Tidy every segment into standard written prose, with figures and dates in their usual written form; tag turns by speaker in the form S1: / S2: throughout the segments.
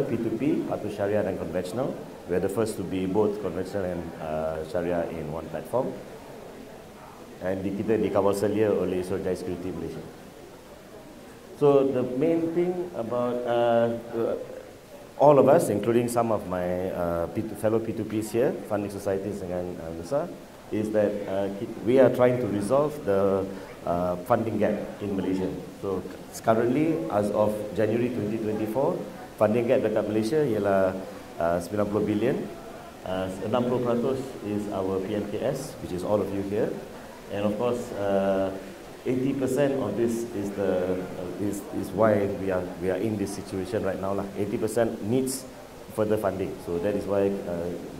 S1: P2P, patuh syariah dan konvensional. We are the first to be both conventional and syariah in one platform. And kita dikawal selia oleh Suruhanjaya Security Malaysia. So the main thing about all of us, including some of my fellow P2Ps here, funding societies dengan Nusa, is that we are trying to resolve the funding gap in Malaysia. So currently, as of January 2024, funding gap dekat Malaysia ialah 90 billion. 60% is our PMKS, which is all of you here, and of course 80% of this is why we are in this situation right now lah. 80% needs further funding, so that is why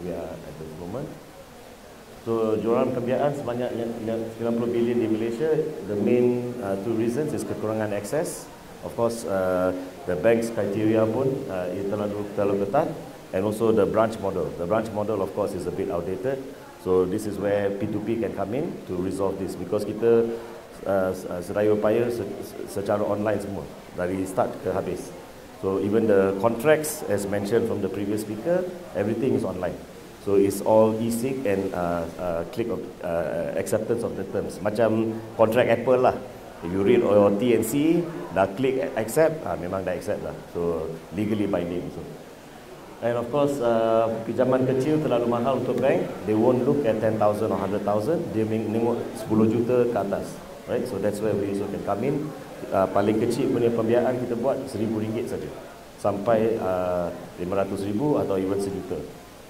S1: we are at this moment. So jualan pembiayaan sebanyak 90 billion di Malaysia. The main two reasons is kekurangan akses. Of course, the bank's criteria pun terlalu ketat, and also the branch model. The branch model, of course, is a bit outdated. So this is where P2P can come in to resolve this, because kita sedaya upaya secara online semua dari start ke habis. So even the contracts, as mentioned from the previous speaker, everything is online. So it's all e-sig and click of acceptance of the terms. Macam contract Apple lah. If you read your T&C, dah click accept, memang dah accept lah. So legally binding. So. And of course, pinjaman kecil terlalu mahal untuk bank. They won't look at 10,000 or 100,000. Dia tengok 10 juta ke atas. Right? So that's where we also can come in. Paling kecil punya pembiayaan kita buat RM1,000 saja. Sampai RM500,000 atau even RM1 juta.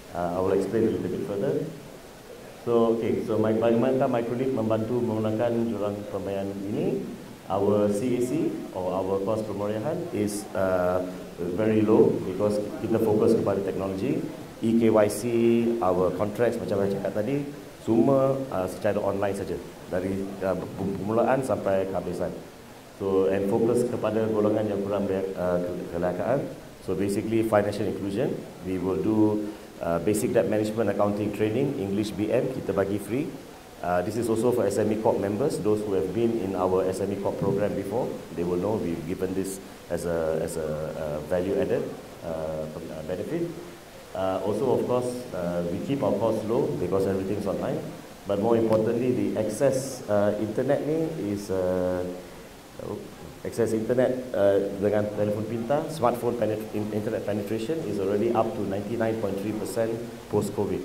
S1: I will explain a little bit further. So, okay, so Bagaimana Microlink membantu menggunakan jurang pembayaran ini? Our CAC or our cost pemurihan is very low because kita fokus kepada teknologi. eKYC, our contracts macam saya cakap tadi, semua secara online saja dari permulaan sampai kehabisan. So, and fokus kepada golongan yang kurang kelayakan. So basically financial inclusion, we will do basic debt management accounting training, English BM, kita bagi free. This is also for SME Corp members, those who have been in our SME Corp program before, they will know we've given this as a value added benefit. Also, of course, we keep our costs low because everything is online. But more importantly, the access internet ni is access internet dengan telefon pintar, smartphone internet penetration is already up to 99.3% post-COVID.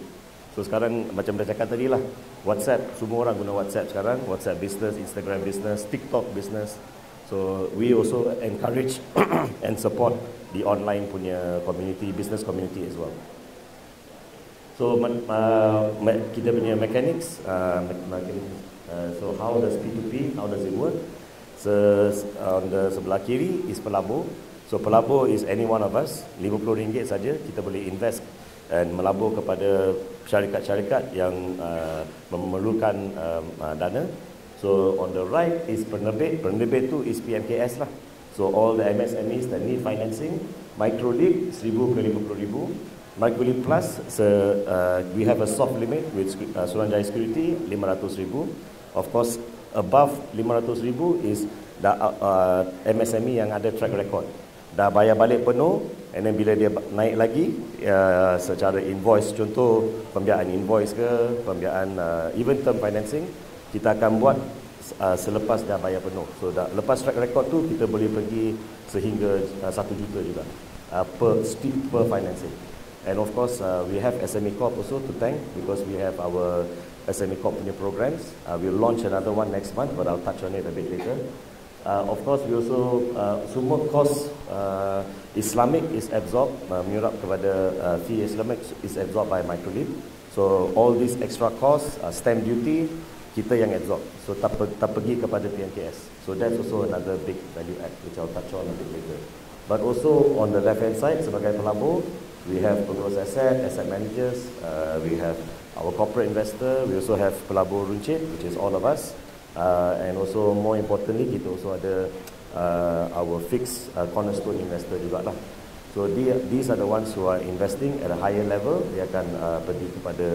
S1: So sekarang macam dah cakap tadi lah, WhatsApp, semua orang guna WhatsApp sekarang, WhatsApp business, Instagram business, TikTok business. So we also encourage and support the online punya community, business community as well. So kita punya mechanics, so how does P2P, how does it work? So on the sebelah kiri is pelabur. So pelabur is any one of us, RM50 saja kita boleh invest dan melabur kepada syarikat-syarikat yang memerlukan dana. So on the right is penerbit. Penerbit tu is PMKS lah. So all the MSMEs that need financing, Microlink RM1,000 ke RM50,000. Microlink Plus, we have a soft limit with Suruhanjaya Security RM500,000. Of course, above RM500,000 is MSME yang ada track record. Dah bayar balik penuh, and then bila dia naik lagi secara invoice, contoh pembiayaan invoice ke, pembiayaan even term financing, kita akan buat selepas dah bayar penuh. So lepas track record tu kita boleh pergi sehingga RM1 juta juga per financing. And of course we have SME Corp also to thank because we have our SME Corp punya programs. We'll launch another one next month, but I'll touch on it a bit later. Of course, we also semua cost Islamic is absorbed, menyurap kepada fee Islamic is absorbed by Microlink. So all these extra costs, stamp duty, kita yang absorb. So tak pergi kepada PMKS. So that's also another big value add, which I'll touch on a bit later. But also on the left hand side, sebagai pelabur, we have pengurus asset managers, we have our corporate investor, we also have pelabur runcit, which is all of us. And also more importantly, kita also ada our fixed cornerstone investor juga lah. So these are the ones who are investing at a higher level. Dia akan pergi kepada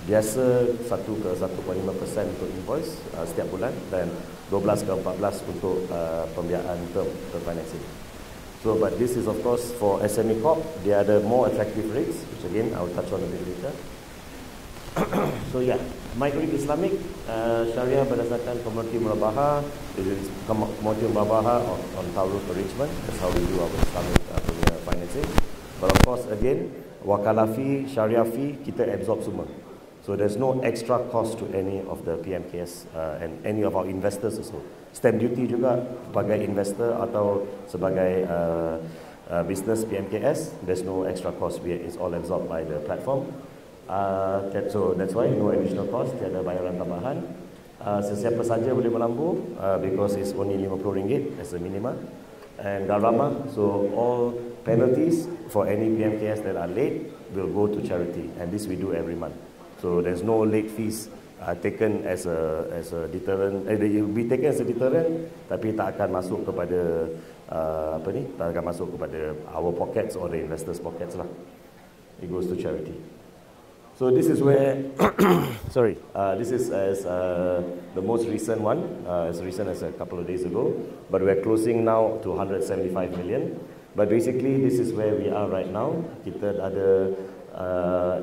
S1: biasa 1 ke 1.5% untuk invoice setiap bulan dan 12 ke 14 untuk pembiayaan term financing. So, but this is of course for SME Corp, they are the more attractive rates, which again I will touch on a bit later. So yeah, Microlink Islamic Syariah berdasarkan komoditi murabaha, komoditi murabaha on tawarruf arrangement. That's how we do our Islamic financing. But of course again, wakalah fee, Syariah fee kita absorb semua. So there's no extra cost to any of the PMKS and any of our investors also. Stamp duty juga sebagai investor atau sebagai business PMKS, there's no extra cost. It's all absorbed by the platform. So that's why no additional cost, tiada bayaran tambahan. Sesiapa saja boleh melambung because it's only RM50 as a minimum. And Garama, so all penalties for any PMKS that are late will go to charity, and this we do every month. So there's no late fees taken as a deterrent. It will be taken as a deterrent, tapi tak akan masuk kepada tak akan masuk kepada our pockets or the investors' pockets lah. It goes to charity. So this is where, sorry, this is as the most recent one, as recent as a couple of days ago, but we're closing now to 175 million. But basically, this is where we are right now. Kita ada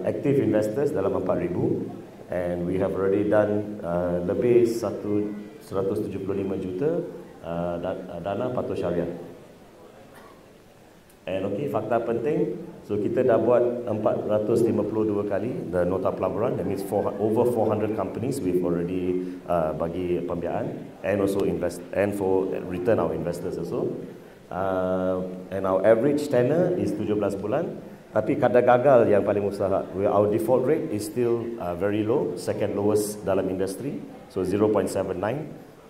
S1: active investors dalam 4,000, and we have already done lebih 175 juta dana patuh syariah. And okay, fakta penting, so kita dah buat 452 kali the nota pelaburan. That means over 400 companies we've already bagi pembiayaan, and also invest and for return our investors also. And our average tenor is 17 bulan. Tapi kadar gagal yang paling mustahak, our default rate is still very low, second lowest dalam industri, so 0.79.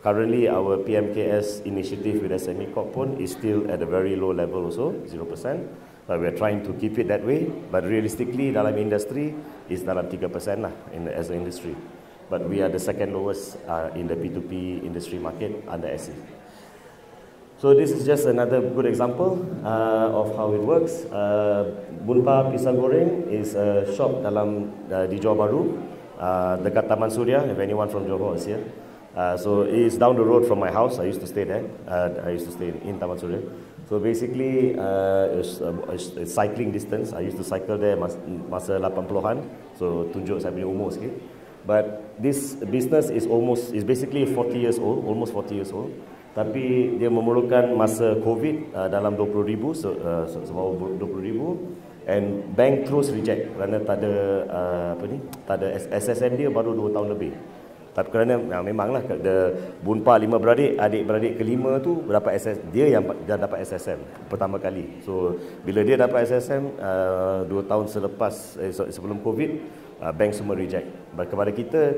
S1: Currently, our PMKS initiative with SME Corp pun is still at a very low level also, 0%. But we are trying to keep it that way. But realistically, dalam industri is dalam 3% lah as an industry. But we are the second lowest in the P2P industry market under SE. So this is just another good example of how it works. Bunpa Pisang Goreng is a shop di Johor Bahru, dekat Taman Suria, if anyone from Johor is here. So it's down the road from my house. I used to stay there. I used to stay in Taman Suria. So basically, it's cycling distance. I used to cycle there masa 80-an. So tunjuk saya punya umur sikit. But this business is basically 40 years old, almost 40 years old. Tapi dia memerlukan masa COVID dalam 20,000, sebab 20,000. And bank terus reject kerana tak ada SSM dia baru 2 tahun lebih. Tapi kerana memanglah Bunpa 5 beradik, adik-beradik kelima tu dapat dia yang dah dapat SSM pertama kali. So bila dia dapat SSM 2 tahun sebelum COVID, bank semua reject. Kepada kita,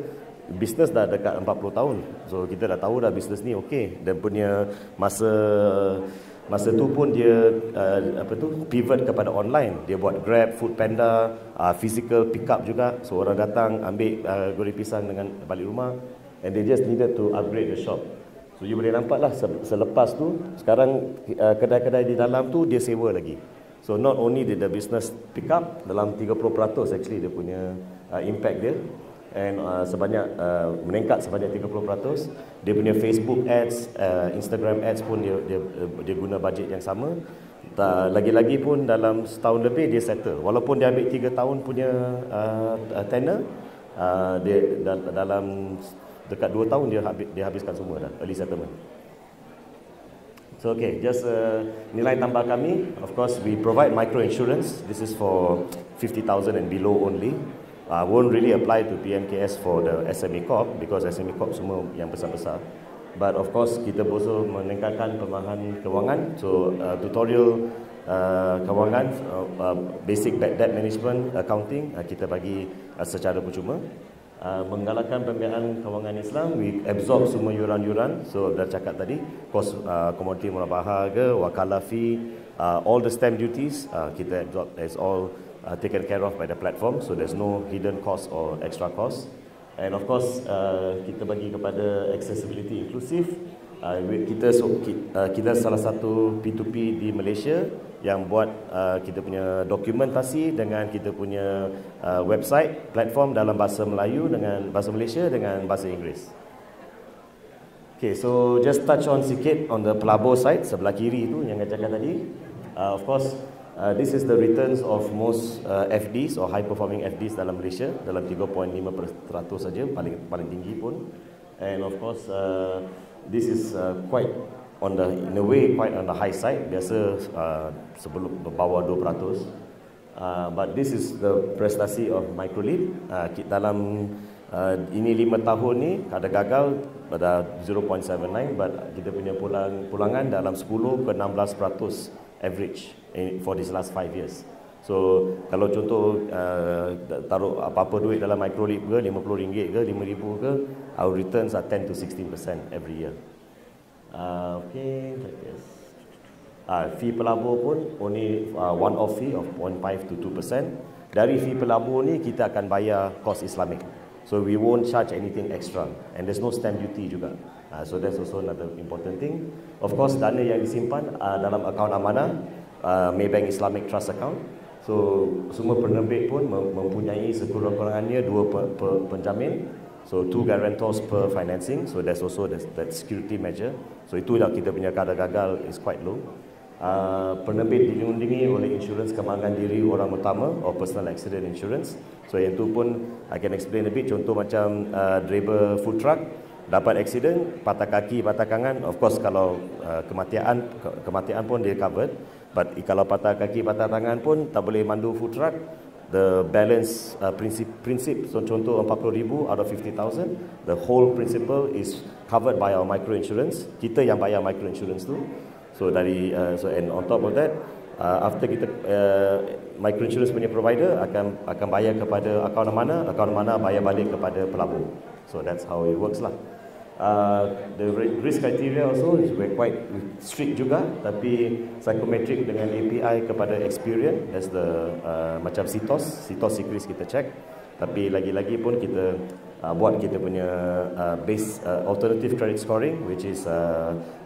S1: bisnes dah dekat 40 tahun. So kita dah tahu dah bisnes ni okey. Dan punya masa tu pun dia pivot kepada online. Dia buat Grab, Food Panda, physical pick up juga. So orang datang ambil goreng pisang dengan balik rumah, and they just needed to upgrade the shop. So you boleh nampak lah selepas tu sekarang kedai-kedai di dalam tu dia sewa lagi. So not only did the business pick up, dalam 30% actually dia punya impact dia, and meningkat sebanyak 30%. Dia punya Facebook ads, Instagram ads pun dia guna budget yang sama. Lagi-lagi pun dalam setahun lebih dia settle. Walaupun dia ambil 3 tahun punya tenor, dia dalam dekat 2 tahun dia habiskan semua dah, early settlement. So okay, just nilai tambah kami. Of course, we provide micro insurance. This is for 50,000 and below only. Won't really apply to PMKS for the SME Corp because SME Corp semua yang besar-besar. But of course, kita also meningkatkan pemahaman kewangan. So tutorial kewangan, basic debt management, accounting, kita bagi secara percuma. Menggalakkan pembiayaan kewangan Islam, we absorb semua yuran-yuran. So dah cakap tadi, kos komoditi murabaha ke, wakalah fee, all the stamp duties, kita absorb as all taken care of by the platform, so there's no hidden cost or extra cost. And of course, kita bagi kepada accessibility inclusive. Kita salah satu P2P di Malaysia yang buat kita punya dokumentasi dengan kita punya website, platform dalam bahasa Melayu dengan bahasa Malaysia dengan bahasa Inggeris. Okay, so just touch on sikit on the pelabur side, sebelah kiri itu yang saya cakap tadi. Of course, this is the returns of most FDs or high performing FDs dalam Malaysia, dalam 3.5% saja, paling tinggi pun. And of course, this is quite on the, in a way, quite on the high side. Biasa sebelum bawah 2%. But this is the prestasi of Microlip. Dalam ini 5 tahun ni ada gagal pada 0.79, but kita punya pulangan dalam 10 ke 16% average for these last 5 years. So kalau contoh taruh apa-apa duit dalam Microlip ke RM50 ke RM5,000 ke, our returns are 10 to 16% every year. Okay, fee pelabur pun only one off fee of 0.5 to 2%. Dari fee pelabur ni kita akan bayar kos Islamic. So we won't charge anything extra, and there's no stamp duty juga. So that's also another important thing. Of course, dana yang disimpan dalam akaun amanah, Maybank Islamic Trust account. So semua penerbit pun mempunyai sekurang-kurangnya 2 penjamin. So 2 guarantors per financing. So there's also that security measure. So itu yang kita punya kadar gagal is quite low. Penerbit dilindungi oleh insurans kemangkan diri orang utama or personal accident insurance. So yang tu pun I can explain a bit. Contoh macam driver food truck dapat accident, patah kaki, patah tangan. Of course kalau kematian pun dia covered. But kalau patah kaki, patah tangan pun tak boleh mandu food truck. The balance prinsip so contoh 40,000 out of 50,000, the whole principle is covered by our micro insurance. Kita yang bayar micro insurance tu. So dari and on top of that, after kita micro insurance punya provider akan bayar kepada akaun mana bayar balik kepada pelabur. So that's how it works lah. The risk criteria also is we're quite strict juga, tapi psychometric dengan API kepada Experian, that's the macam CITOS secret kita check. Tapi lagi-lagi pun kita buat kita punya base alternative credit scoring, which is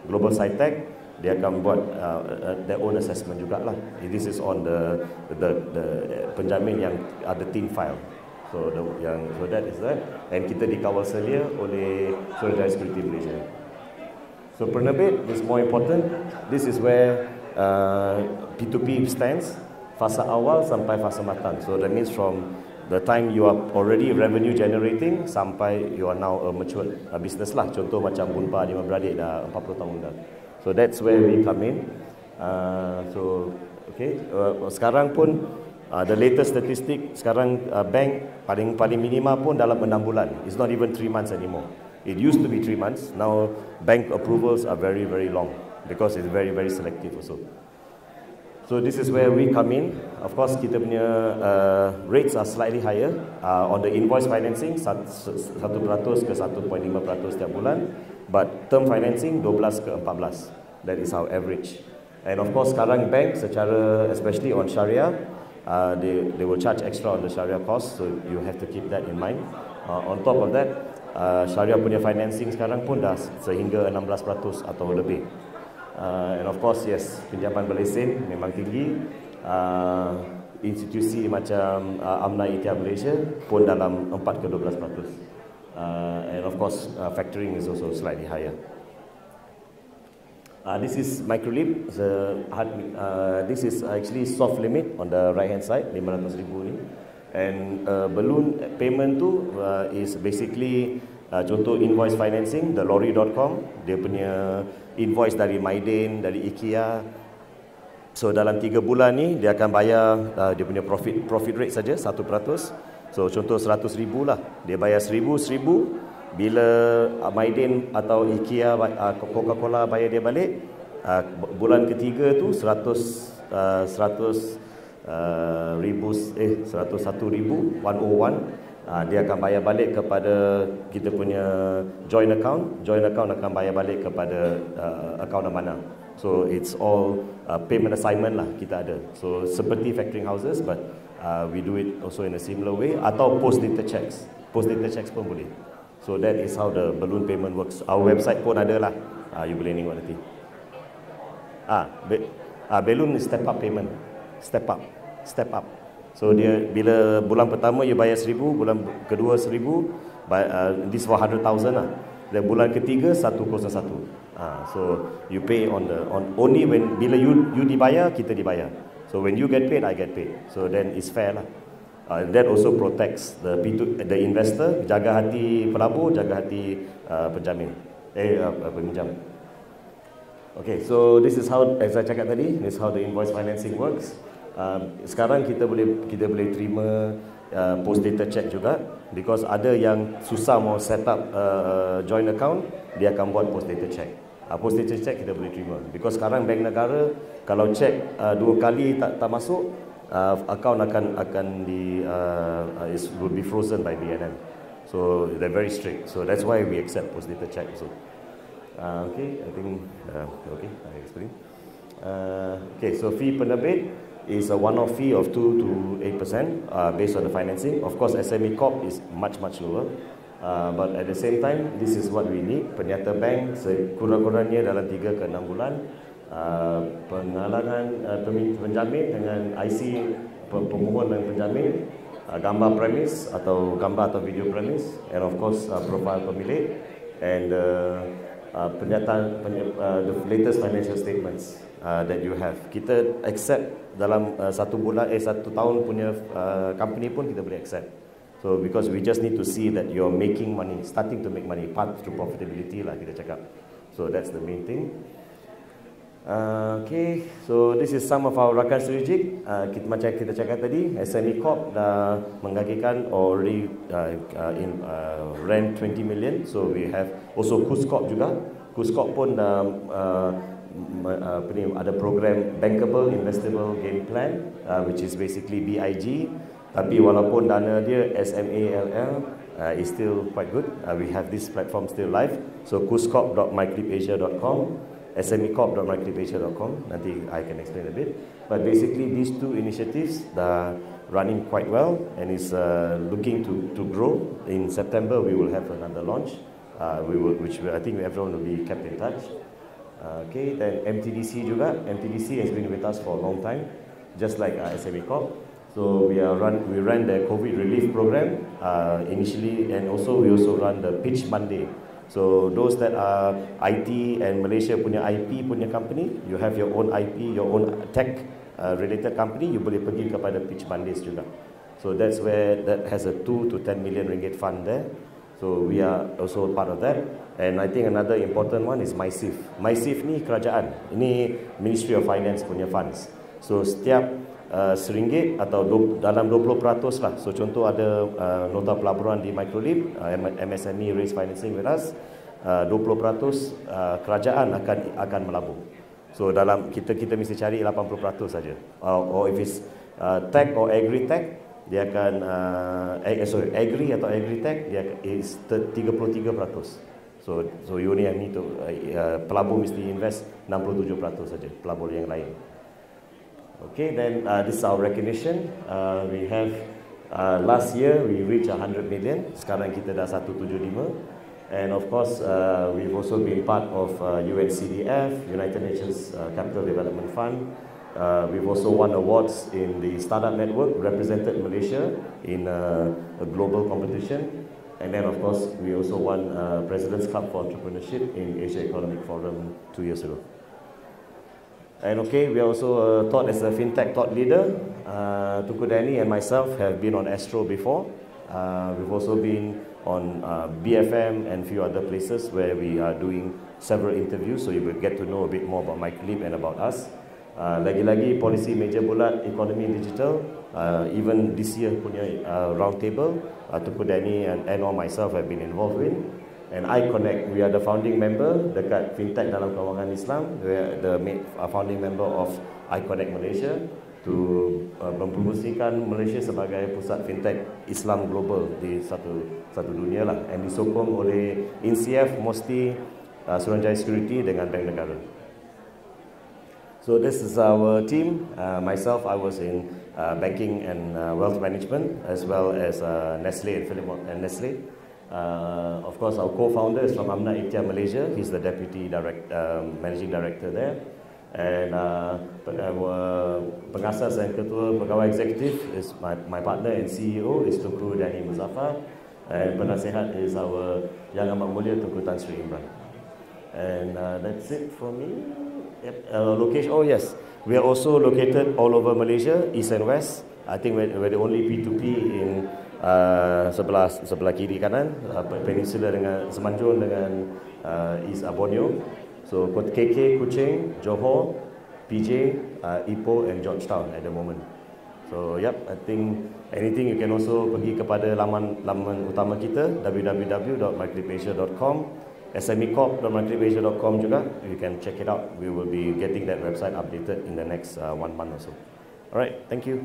S1: Global Sci-Tech. Dia akan buat their own assessment jugalah. This is on the penjamin yang ada thin file. So that is that. And kita dikawal selia oleh Solidaritas Security Malaysia. So penerbit is more important. This is where P2P stands. Fasa awal sampai fasa matang. So that means from the time you are already revenue generating sampai you are now a mature business lah. Contoh macam Bunpa 5 beradik dah 40 tahun dah. So that's where we come in. Sekarang pun the latest statistic sekarang bank paling minima pun dalam 6 bulan. It's not even 3 months anymore. It used to be 3 months. Now bank approvals are very long because it's very selective also. So this is where we come in. Of course kita punya rates are slightly higher on the invoice financing 1% ke 1.5% setiap bulan. But term financing 12 ke 14. That is our average. And of course sekarang bank secara especially on Sharia, they will charge extra on the Sharia cost, so you have to keep that in mind. On top of that, Sharia punya financing sekarang pun dah sehingga 16% atau lebih. And of course yes, pinjaman berlesen memang tinggi. Institusi macam Amna Ikhtiar Malaysia pun dalam 4 ke 12%. And of course, factoring is also slightly higher. This is Microlip. This is actually soft limit on the right hand side, 500,000 ni. And balloon payment tu is basically contoh invoice financing, the lorry.com, dia punya invoice dari Maiden, dari IKEA. So dalam 3 bulan ni dia akan bayar dia punya profit rate saja 1%. So contoh 100,000 lah, dia bayar 1,000. Bila Maiden atau IKEA, Coca-Cola bayar dia balik, bulan ketiga tu 101,000, 101,000, dia akan bayar balik kepada kita punya joint account. Joint account akan bayar balik kepada akaun amanah. So it's all payment assignment lah kita ada. So seperti factoring houses, but we do it also in a similar way. Atau post-dated checks. Post-dated checks pun boleh. So that is how the balloon payment works. Our website pun ada lah. You boleh tengok nanti. Balloon is step up payment. Step up. So dia bila bulan pertama you bayar 1,000, bulan kedua 1,000, this for 100,000 lah. Dan bulan ketiga 101. So you pay on only when bila you dibayar, kita dibayar. So when you get paid, I get paid. So then it's fair lah. That also protects the investor, jaga hati pelabur, jaga hati peminjam. Okay, so this is how, as I cakap tadi, this is how the invoice financing works. Sekarang kita boleh terima post dated check juga, because ada yang susah mau set up joint account, dia akan buat post dated check. Post dated check kita boleh terima, because sekarang bank negara kalau check 2 kali tak masuk, account akan will be frozen by BNM. So they're very strict. So that's why we accept post dated check. So okay, I think okay, I explain. Okay, so fee penerbit is a one-off fee of 2 to 8% based on the financing. Of course, SME Corp is much lower. But at the same time, this is what we need. Penyata bank kurang-kurangnya dalam 3 ke 6 bulan. Penghalangan penjamin dengan IC pemohon dan penjamin, gambar premis atau video premis, and of course profile pemilik, and penyataan the latest financial statements that you have. Kita accept dalam 1 tahun punya company pun kita boleh accept. So because we just need to see that you're making money, starting to make money, path to profitability lah kita cakap. So that's the main thing. Okay, so this is some of our rakan strategik. Macam kita cakap tadi, SME Corp dah menggagikan already rent 20 million. So we have also KUS Corp juga. KUS Corp pun dah ada program Bankable Investable Game Plan, which is basically BIG. Tapi walaupun dana dia SMALL is still quite good. We have this platform still live. So kuscorp.myclipasia.com, smecorp.myclipasia.com. Nanti I can explain a bit. But basically these 2 initiatives are running quite well and is looking to grow. In September we will have another launch, I think everyone will be kept in touch. Okay, then MTDC juga. MTDC has been with us for a long time, just like SME Corp. So we run the COVID relief program initially, and we also run the Pitch Monday. So those that are IT and Malaysia punya IP punya company, you have your own IP, your own tech related company, you boleh pergi kepada Pitch Mondays juga. So that's where that has a 2 to 10 million ringgit fund there. So we are also part of that. And I think another important one is MySafe. MySafe ni kerajaan, ini Ministry of Finance punya funds. So setiap RM1 atau dalam 20% lah. So contoh ada nota pelaburan di Microlib, MSME raise financing with us, 20% kerajaan akan melabur. So dalam kita mesti cari 80% saja. Or if it's tech or agri-tech, dia akan agri atau agri-tech dia is 33%. So you only need to pelabur mesti invest 67% saja, pelabur yang lain. Okay, then this is our recognition. We have last year we reached 100 million. Sekarang kita dah 175. And of course, we've also been part of UNCDF, United Nations Capital Development Fund. We've also won awards in the Startup Network, represented Malaysia in a global competition. And then of course, we also won President's Club for Entrepreneurship in Asia Economic Forum 2 years ago. And okay, we are also taught as a fintech thought leader. Tunku Danny and myself have been on Astro before. We've also been on BFM and few other places where we are doing several interviews, so you will get to know a bit more about MyClip and about us. Lagi-lagi polisi meja bulat ekonomi digital, even this year punya roundtable, Tunku Danny and or myself have been involved in. And iConnect, we are the founding member dekat Fintech dalam Kawangan Islam. We are the founding member of iConnect Malaysia to mempromosikan Malaysia sebagai pusat Fintech Islam global di satu dunia lah. And disokong oleh INCF, Mosti, Suruhanjaya Security dengan Bank Negara. So this is our team. Myself, I was in banking and wealth management, as well as Nestle and Philip and Nestle. Of course, our co-founder is from Amna Ikhtiar Malaysia. He's the deputy managing director there. And pengasas dan ketua pegawai eksekutif is my partner and CEO is Tunku Danny Muzaffar. And penasehat is our Yang Amat Mulia Tunku Tan Sri Imran. And that's it for me. Yep. Location, oh yes, we are also located all over Malaysia, east and west. I think we're the only P2P in sebelah kiri kanan, Peninsula dengan Semenanjung dengan East Borneo. So KK, Kuching, Johor, PJ, Ipoh and Georgetown at the moment. So yep, I think anything you can also pergi kepada laman utama kita www.myclipasia.com, smecorp.myclipasia.com juga. You can check it out. We will be getting that website updated in the next 1 month or so. Alright, thank you.